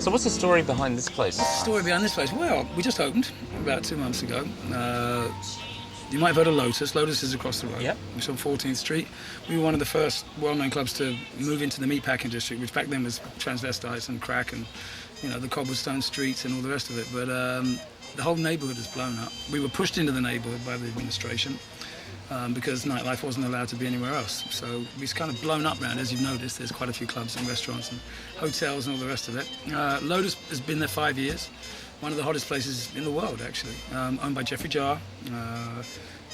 So what's the story behind this place? What's the story behind this place? Well, we just opened about 2 months ago. You might have heard of Lotus. Lotus is across the road. Yep. It's on 14th Street. We were one of the first well-known clubs to move into the meatpacking district, which back then was transvestites and crack and, you know, the cobblestone streets and all the rest of it. But the whole neighbourhood has blown up. We were pushed into the neighbourhood by the administration because nightlife wasn't allowed to be anywhere else. So we've kind of blown up around. As you've noticed, there's quite a few clubs and restaurants and hotels and all the rest of it. Lotus has been there 5 years. One of the hottest places in the world, actually. Owned by Jeffrey Jarr,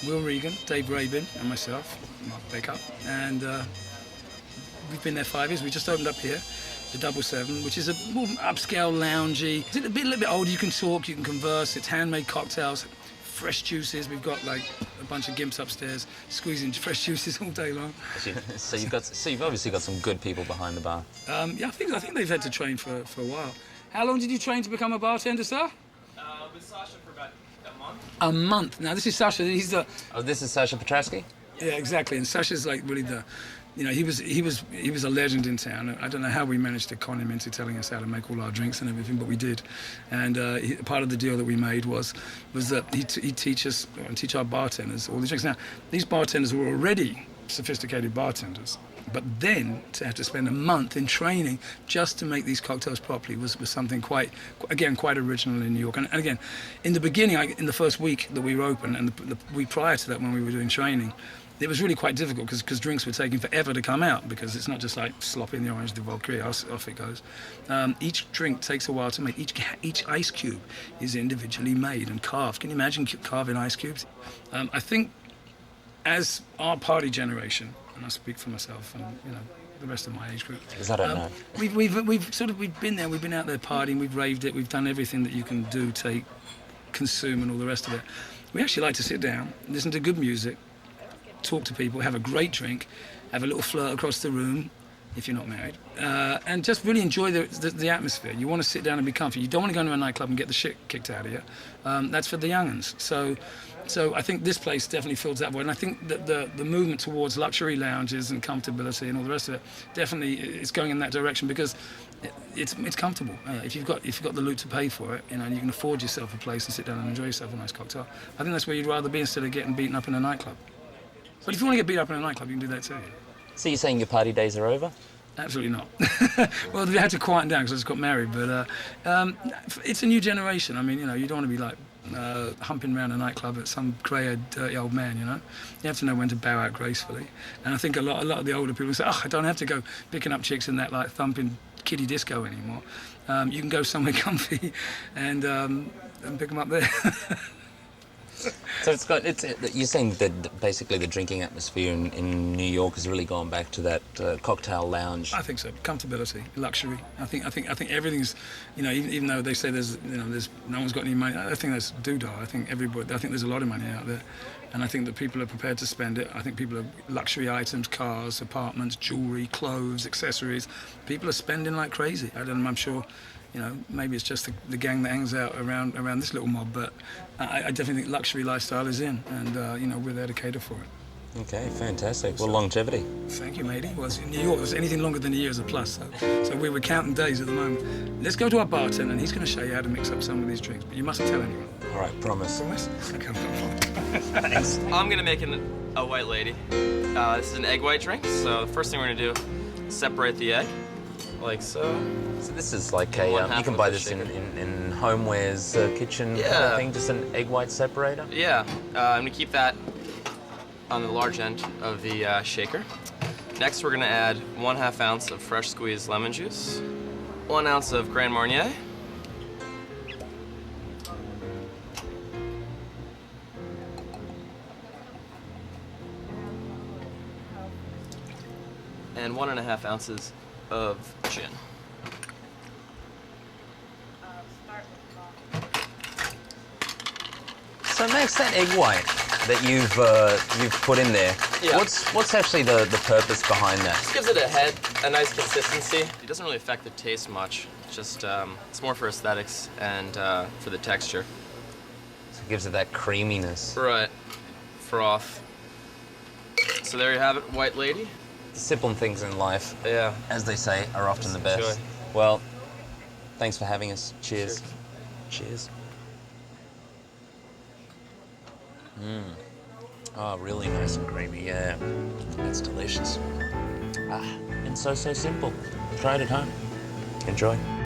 Will Regan, Dave Rabin, and myself, Mark Becker. And we've been there 5 years. We just opened up here, the 77, which is a more upscale, loungy. It's a little bit older. You can talk, you can converse. It's handmade cocktails, fresh juices. We've got like a bunch of gimps upstairs squeezing fresh juices all day long. So you've obviously got some good people behind the bar. Yeah, I think they've had to train for a while. How long did you train to become a bartender, sir? With Sasha for about a month. A month. Now this is Sasha. He's the. Oh, this is Sasha Petraske? Yeah, exactly. And Sasha's like really the, you know, he was a legend in town. I don't know how we managed to con him into telling us how to make all our drinks and everything, but we did. And part of the deal that we made was that he'd teach us and teach our bartenders all these drinks. Now, these bartenders were already sophisticated bartenders, but then to have to spend a month in training just to make these cocktails properly was something quite original in New York. And again, in the beginning, in the first week that we were open and the week prior to that when we were doing training, it was really quite difficult because drinks were taking forever to come out because it's not just like slopping the orange de Valkyrie, off it goes. Each drink takes a while to make. Each ice cube is individually made and carved. Can you imagine carving ice cubes? I think as our party generation, and I speak for myself and you know the rest of my age group. Because I don't know. We've been there. We've been out there partying. We've raved it. We've done everything that you can do, take, consume, and all the rest of it. We actually like to sit down, listen to good music, talk to people, have a great drink, have a little flirt across the room, if you're not married, and just really enjoy the atmosphere. You want to sit down and be comfy. You don't want to go into a nightclub and get the shit kicked out of you. That's for the young'uns. So I think this place definitely fills that void. And I think that the movement towards luxury lounges and comfortability and all the rest of it definitely is going in that direction because it's comfortable. If you've got the loot to pay for it, you know, and you can afford yourself a place and sit down and enjoy yourself a nice cocktail. I think that's where you'd rather be instead of getting beaten up in a nightclub. But if you want to get beat up in a nightclub, you can do that too. So you're saying your party days are over? Absolutely not. Well, we had to quieten down because I just got married, but it's a new generation. I mean, you know, you don't want to be like humping around a nightclub at some grey-haired, dirty old man, you know? You have to know when to bow out gracefully. And I think a lot of the older people say, oh, I don't have to go picking up chicks in that, like, thumping kiddie disco anymore. You can go somewhere comfy and pick them up there. So you're saying that basically the drinking atmosphere in New York has really gone back to that cocktail lounge. I think so. Comfortability, luxury. I think everything's, you know, even though they say there's no one's got any money. I think that's doodah. I think there's a lot of money out there, and I think that people are prepared to spend it. I think people are luxury items, cars, apartments, jewelry, clothes, accessories. People are spending like crazy. I'm sure. You know, maybe it's just the gang that hangs out around this little mob, but I definitely think luxury lifestyle is in, and you know, we're there to cater for it. Okay, fantastic. Well, longevity. Thank you, matey. Well, in New York, anything longer than a year is a plus. So we were counting days at the moment. Let's go to our bartender, and he's going to show you how to mix up some of these drinks, but you mustn't tell anyone. All right, promise. Promise? Okay, Thanks. I'm gonna make a white lady. This is an egg white drink, so the first thing we're gonna do is separate the egg, like so. So this is like you can buy this in homewares kitchen kind of thing, just an egg white separator? Yeah, I'm gonna keep that on the large end of the shaker. Next we're gonna add 1/2 ounce of fresh squeezed lemon juice, 1 ounce of Grand Marnier, and 1.5 ounces of gin. So Max, that egg white that you've put in there, yeah. What's actually the purpose behind that? Just gives it a nice consistency. It doesn't really affect the taste much. Just it's more for aesthetics and for the texture. So it gives it that creaminess. Right. Froth. So there you have it, white lady. The simple things in life, Yeah. as they say, are often the best. Enjoy. Well, Thanks for having us. Cheers. Cheers. Oh, really nice and creamy. Yeah, that's delicious. And so simple. Try it at home. Enjoy.